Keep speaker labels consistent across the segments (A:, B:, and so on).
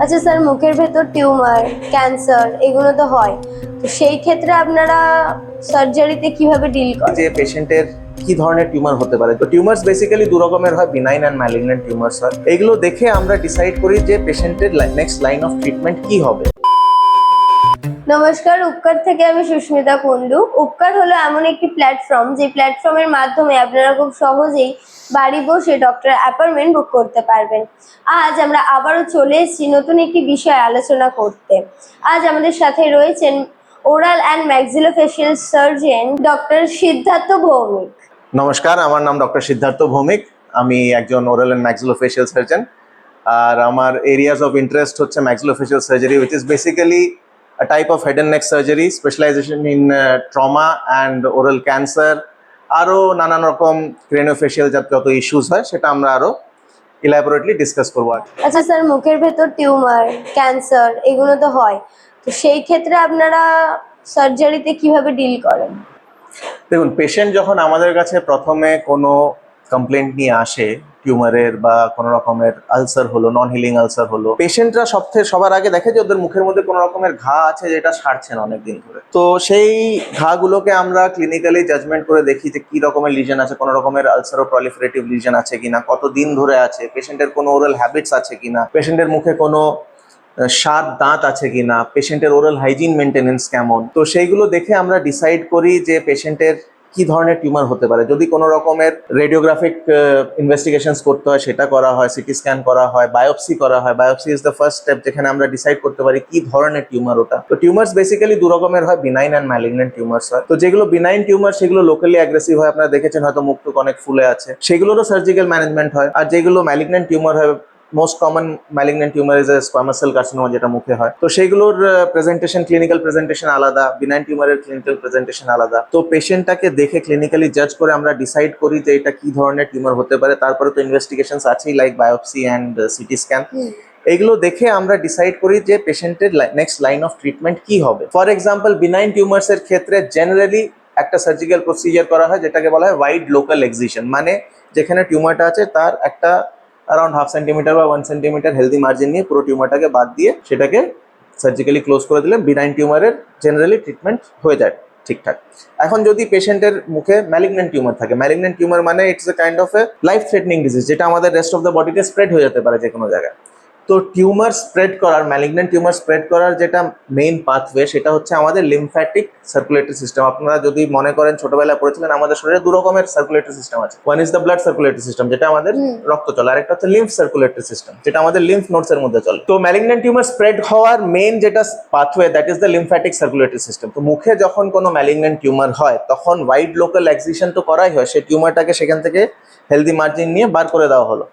A: আচ্ছা স্যার, মুখের ভেতর টিউমার, ক্যান্সার এগুলো তো হয়, তো সেই ক্ষেত্রে আপনারা সার্জারিতে কিভাবে ডিল করেন?
B: যে পেশেন্টের কি ধরনের টিউমার হতে পারে। তো টিউমার্স বেসিক্যালি দু রকমের হয়, বিনাইন অ্যান্ড ম্যালিগন্যান্ট টিউমার্স হয়। এগুলো দেখে আমরা ডিসাইড করি যে পেশেন্টের নেক্সট লাইন অফ ট্রিটমেন্ট কি হবে।
A: নমস্কার, উপকার থেকে আমি সুস্মিতা কুন্ডু। উপকার হলো এমন একটি প্ল্যাটফর্ম, যে প্ল্যাটফর্মের মাধ্যমে আপনারা খুব সহজেই বাড়ি বসে ডক্টর অ্যাপয়েন্টমেন্ট বুক করতে পারবেন। আজ আমরা আবারও চলে এসেছি নতুন একটি বিষয় আলোচনা করতে। আজ আমাদের সাথে রয়েছেন oral and maxillofacial surgeon doctor Siddhartha Bhowmik.
B: নমস্কার, আমার নাম ডক্টর সিদ্ধার্থ ভৌমিক। আমি একজন ওরাল অ্যান্ড ম্যাক্সিলোফেশিয়াল সার্জন। আর আমার এরিয়াস অফ ইন্টারেস্ট হচ্ছে maxillofacial surgery, which is basically a type of head and neck surgery, specialization in trauma and oral cancer, আরও নানান রকম ক্রেনিওফেশিয়াল যত ইস্যুস হয় সেটা আমরা আরও ইলাবোরেটলি ডিসকাস করবো।
A: আচ্ছা স্যার, মুখের ভেতর টিউমার, ক্যান্সার এগুলো তো হয়, তো সেই ক্ষেত্রে আপনারা সার্জারিতে কিভাবে ডিল করেন?
B: দেখুন, পেশেন্ট যখন আমাদের কাছে প্রথমে কোনো কমপ্লেন্ট নিয়ে আসে, টিউমারের বা কোনো রকমের আলসার হলো, নন হিলিং আলসার হলো, পেশেন্টরা সবার আগে দেখে যে ওদের মুখের মধ্যে কোনো রকমের ঘা আছে যেটা সারছে না অনেকদিন ধরে। তো সেই ঘাগুলোকে আমরা ক্লিনিক্যালি জাজমেন্ট করে দেখি যে কি রকমের লিজন আছে, কোনো রকমের আলসারো প্রলিফারেটিভ লিজন আছে কিনা, কতদিন ধরে আছে, পেশেন্টের কোনো ওরাল হ্যাবিটস আছে কিনা, পেশেন্টের মুখে কোনো সাত দাঁত আছে কিনা, পেশেন্টের ওরাল হাইজিন মেনটেনেন্স কেমন। তো সেইগুলো দেখে আমরা ডিসাইড করি যে পেশেন্টের কি ধরনের টিউমার হতে পারে। যদি কোনো রকমের রেডিওগ্রাফিক ইনভেস্টিগেশনস করতে হয় সেটা করা হয়, সিটি স্ক্যান করা হয়, বায়োপসি করা হয়। Biopsy is the first step, যেখানে আমরা ডিসাইড করতে পারি কি ধরনের টিউমার ওটা। তো টিউমার্স বেসিক্যালি দু রকমের হয়, বিনাইন অ্যান্ড ম্যালিগন্যান্ট টিউমার্স হয়। তো যেগুলো বিনাইন টিউমার সেগুলো লোকালি অ্যাগ্রেসিভ হয়, আপনারা দেখেছেন হয়তো মুখ টুক অনেক ফুলে আছে, সেগুলোরও সার্জিক্যাল ম্যানেজমেন্ট হয়। আর যেগুলো ম্যালিগন্যান্ট টিউমার হয়, most common malignant tumour is squamous cell carcinoma, যেটা মুখে হয়। তো সেইগুলোর প্রেজেন্টেশন, ক্লিনিক্যাল প্রেজেন্টেশন আলাদা, বিনাইন টিউমারের ক্লিনিক্যাল প্রেজেন্টেশন আলাদা। তো পেশেন্টটাকে দেখে ক্লিনিক্যালি জাজ করে আমরা ডিসাইড করি যে এটা কি ধরনের টিউমার হতে পারে। তারপরে তো ইনভেস্টিগেশনস আছেই, like biopsy and CT scan. এইগুলো দেখে আমরা ডিসাইড করি যে পেশেন্টের নেক্সট লাইন অফ ট্রিটমেন্ট কি হবে। ফর এক্সাম্পল, বিনাইন টিউমার্স এর ক্ষেত্রে জেনারেলি একটা সার্জিক্যাল প্রসিজার করা হয় যেটাকে বলা হয় ওয়াইড লোকাল এক্সিশন। মানে যেখানে টিউমারটা আছে তার একটা অ্যারাউন্ড 1/2 সেন্টিমিটার বা 1 সেন্টিমিটার হেলদি মার্জিন নিয়ে পুরো টিউমারটাকে বাদ দিয়ে সেটাকে সার্জিক্যালি ক্লোজ করে দিলে বিনাইন টিউমারের জেনারেলি ট্রিটমেন্ট হয়ে যায় ঠিকঠাক। এখন যদি পেশেন্টের মুখে ম্যালিগন্যান্ট টিউমার থাকে, ম্যালিগন্যান্ট টিউমার মানে it's a kind of A life threatening disease, যেটা আমাদের রেস্ট অফ দ্য বডিতে স্প্রেড হয়ে যেতে পারে যে কোনো জায়গায়। তো টিউমার স্প্রেড করার, ম্যালিগন্যান্ট টিউমার স্প্রেড করার যেটা মেইন পাথওয়ে সেটা হচ্ছে আমাদের লিমফ্যাটিক সার্কুলেটরি সিস্টেম। আপনারা যদি মনে করেন ছোটবেলায় পড়েছিলেন, আমাদের শরীরে দু রকমের সার্কুলেটরি সিস্টেম আছে। One is the blood circulatory system, যেটা আমাদের রক্ত চলে, আর একটা হচ্ছে লিম্ফ সার্কুলেটরি সিস্টেম, যেটা আমাদের লিম্ফ নোডস এর মধ্যে চলে। তো ম্যালিগন্যান্ট টিউমার স্প্রেড হওয়ার মেইন যেটা pathway, that is the lymphatic circulatory system. তো মুখে যখন কোনো ম্যালিগন্যান্ট টিউমার হয় তখন ওয়াইড লোকাল এক্সিশন তো করাই হয়, সেই টিউমারটাকে সেখান থেকে হেলদি মার্জিন নিয়ে বার করে দেওয়া হলো।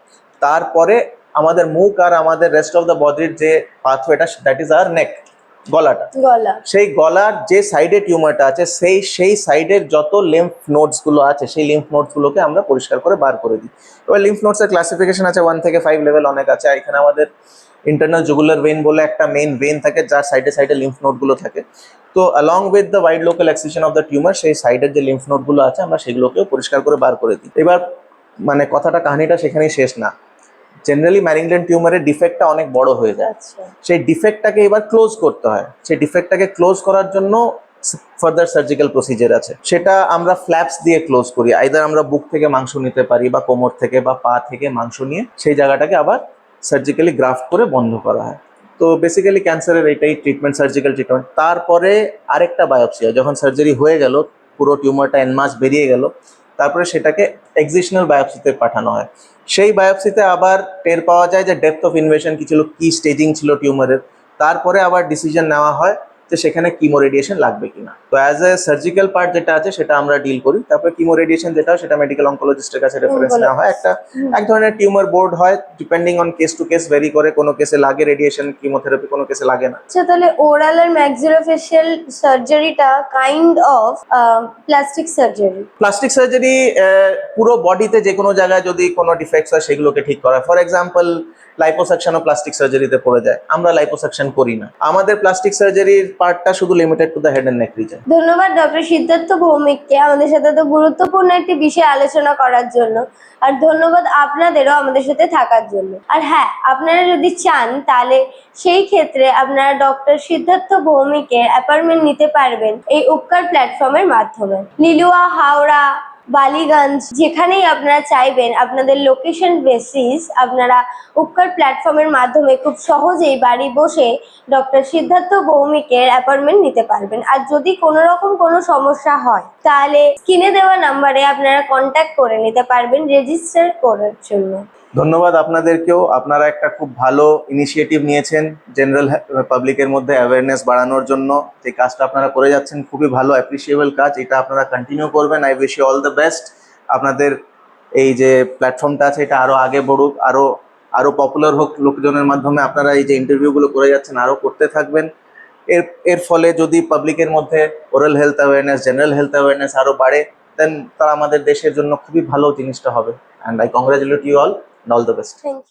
B: তারপরে আমাদের মুখ আর আমাদের রেস্ট অফ দ্য বডির যে পাথওয়েটা, দ্যাট ইজ আওয়ার নেক, গলাটা। সেই গলার যে সাইডে টিউমারটা আছে সেই সাইডের যত লিম্ফ নোডস গুলো আছে, সেই লিম্ফ নোডস গুলোকে আমরা পরিষ্কার করে বার করে দিই। এবার লিম্ফ নোডস এর ক্লাসিফিকেশন আছে 1 থেকে 5 লেভেল, অনেক আছে। এখানে আমাদের ইন্টারনাল জুগুলার ভেইন বলে একটা মেইন ভেইন থাকে, যার সাইডে সাইডে লিম্ফ নোড গুলো থাকে। তো along with the wide local excision of the tumour, সেই সাইডের যে লিম্ফ নোড গুলো আছে আমরা সেগুলোকেও পরিষ্কার করে বার করে দিই। এবার মানে কাহিনীটা সেখানেই শেষ না। জেনারেলি ম্যালিগন্যান্ট টিউমারের ডিফেক্টটা অনেক বড় হয়ে যায়, সেই ডিফেক্টটাকে এবার ক্লোজ করতে হয়। সেই ডিফেক্টটাকে ক্লোজ করার জন্য ফার্দার সার্জিক্যাল প্রসিজার আছে, সেটা আমরা ফ্ল্যাপস দিয়ে ক্লোজ করি। আইদার আমরা বুক থেকে মাংস নিতে পারি বা কোমর থেকে বা পা থেকে মাংস নিয়ে সেই জায়গাটাকে আবার সার্জিক্যালি গ্রাফট করে বন্ধ করা হয়। তো বেসিক্যালি ক্যান্সারের এটাই ট্রিটমেন্ট, সার্জিক্যাল ট্রিটমেন্ট। তারপরে আরেকটা বায়োপসি হয়, যখন সার্জারি হয়ে গেল, পুরো টিউমারটা এনমাস বেরিয়ে গেল, তারপরে সেটাকে এক্সিশনাল বায়োপসিতে পাঠানো হয়। সেই বায়োপসিতে আবার টের পাওয়া যায় যে ডেপথ অফ ইনভেশন কি ছিল, কি স্টেজিং ছিল টিউমারের। তারপরে আবার ডিসিশন নেওয়া হয় যে সেখানে কিমো রেডিয়েশন লাগবে কিনা। তো অ্যাজ এ সার্জিক্যাল পার্ট যেটা আছে সেটা আমরা ডিল করি। তারপরে কিমো রেডিয়েশন যেটা হয় সেটা মেডিকেল অনকোলজিস্টের কাছে রেফারেন্স নেওয়া হয়। এক ধরনের টিউমার বোর্ড হয়, depending on case to case vary করে। কোনো কেসে লাগে রেডিয়েশন কিমোথেরাপি, কোনো কেসে লাগে না।
A: আচ্ছা, তাহলে ওরাল আর ম্যাক্সিলোফেশিয়াল সার্জারিটা kind of plastic surgery.
B: Plastic surgery পুরো বডিতে যে কোনো জায়গায় যদি কোনো ডিফেক্টস হয় সেগুলোকে ঠিক করা। ফর এক্সাম্পল, লাইপোসাকশন ও প্লাস্টিক সার্জারিতে পড়ে যায়। আমরা লাইপোসাকশন করি না, আমাদের প্লাস্টিক সার্জারির পার্টটা শুধু limited to the head and neck region.
A: ধন্যবাদ ডক্টর সিদ্ধার্থ ভৌমিককে আমাদের সাথে তো গুরুত্বপূর্ণ একটি বিষয় আলোচনা করার জন্য। আর ধন্যবাদ আপনাদেরও আমাদের সাথে থাকার জন্য। আর হ্যাঁ, আপনারা যদি চান তাহলে সেই ক্ষেত্রে আপনারা ডক্টর সিদ্ধার্থ ভৌমিকের অ্যাপয়েন্টমেন্ট নিতে পারবেন এই উপকার প্ল্যাটফর্মের মাধ্যমে। লিলুয়া, হাওড়া, বালিগঞ্জ, যেখানেই আপনারা চাইবেন আপনাদের লোকেশন বেসিস আপনারা উপকার প্ল্যাটফর্মের মাধ্যমে খুব সহজেই বাড়ি বসে ডক্টর সিদ্ধার্থ ভৌমিকের অ্যাপয়েন্টমেন্ট নিতে পারবেন। আর যদি কোনো রকম কোনো সমস্যা হয় তাহলে স্ক্রিনে দেওয়া নাম্বারে আপনারা কন্ট্যাক্ট করে নিতে পারবেন রেজিস্টার করার জন্য।
B: ধন্যবাদ আপনাদেরকেও, আপনারা একটা খুব ভালো ইনিশিয়েটিভ নিয়েছেন জেনারেল পাবলিকের মধ্যে অ্যাওয়ারনেস বাড়ানোর জন্য। যে কাজটা আপনারা করে যাচ্ছেন খুবই ভালো, অ্যাপ্রিসিয়েবল কাজ, এটা আপনারা কন্টিনিউ করবেন। I wish you all the best. আপনাদের এই যে প্ল্যাটফর্মটা আছে এটা আরো আগে বড়ুক, আরো পপুলার হোক লোকজনের মাধ্যমে। আপনারা এই যে ইন্টারভিউগুলো করে যাচ্ছেন আরো করতে থাকবেন। এর ফলে যদি পাবলিকের মধ্যে oral health awareness, general health awareness আরো বাড়ে, দেন তারা আমাদের দেশের জন্য খুবই ভালো জিনিসটা হবে। And I congratulate you all and all the best.
A: Thank you.